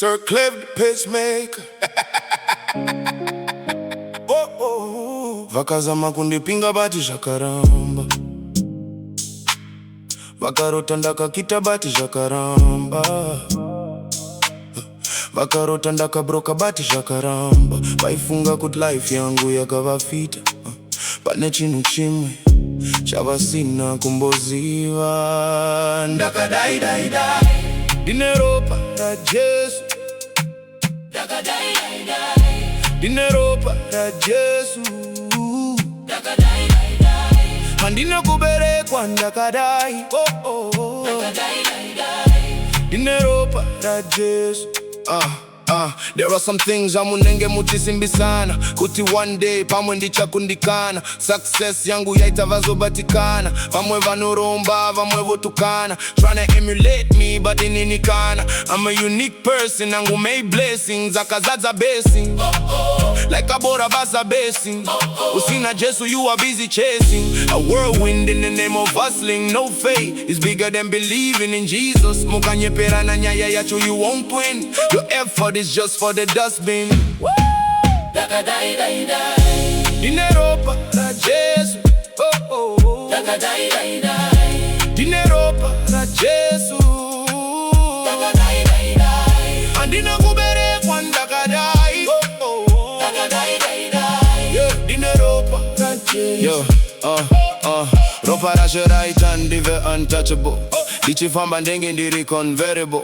Sir Clev, the Pacemaker. Oh, oh. Vakazama kundipinga bati zvakaramba, vakarota ndakakita bati zvakaramba, vakarota ndakabroka bati zvakaramba. Vaifunga kuti life yangu yakavafita, pane chinhu chimwe chavasina kumboziva. Ndakadai dai dai, ndine ropa Rajesu. Ndakadai dai dai, ndine ropa Rajesu. Ndakadai dai dai, handina kuberekwa ndakadai. Oh oh oh, ndakadai dai dai, ndine ropa Rajesu. There are some things amunenge mutisimbisana kuti one day pamwe ndichakundikana. Success yangu yaita vazobatikana, vamwe vanoromba vamwe votukana, tryna emulate me but ininikana. I'm a unique person, nangu may blessings akazadza blessing, like abora basa basing. Usina Jesu, you are busy chasing a whirlwind in the name of hustling. No faith is bigger than believing in Jesus. Mukanyepera na nyaya yacho, you won't win. Your effort is just for the dustbin. Ndakadai dai dai, ndine ropa Rajesu. Oh oh oh, ndakadai dai dai, ndine ropa Rajesu. Ndakadai dai dai, handina kuberekwa ndakadai. Oh oh oh, ndakadai dai dai, yeah, ndine ropa Rajesu. Yo, ropa rashoraita ndive untouchable. Ndichifamba ndenge ndiri convertible,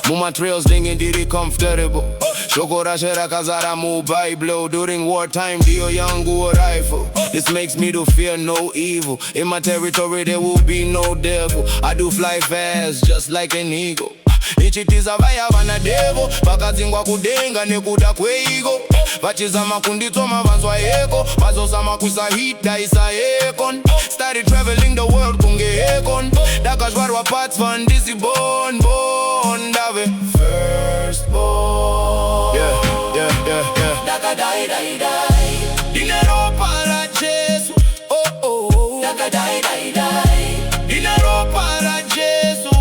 muma trails ndenge ndiri comfortable. Shoko rashe rakazara mu Bible, during wartime ndiyo yangu rifle. This makes me to fear no evil. In my territory there will be no devil. I do fly fast just like an eagle. Ichitiza vaya vana devo, vakadzingwa kudenga nekuda kweigo. Vachizama kunditoma vanzwa eko, vazozama kusahita isa ekon. Started traveling the world kunge ekon, dakazvarwa parts van disi born ndave first born. Yeah. Ndakadai dai dai, ndine ropa Rajesu. Oh oh oh, ndakadai dai dai, ndine ropa Rajesu.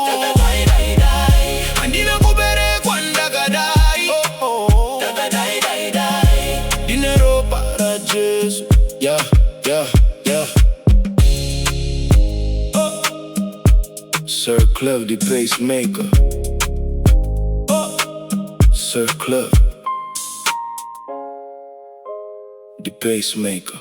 Ndakadai dai dai, handina kuberekwa ndakadai. Oh oh, ndakadai dai dai, ndine ropa Rajesu. Yeah. Sir Clev, the Pacemaker. Sir Clev, the Pacemaker.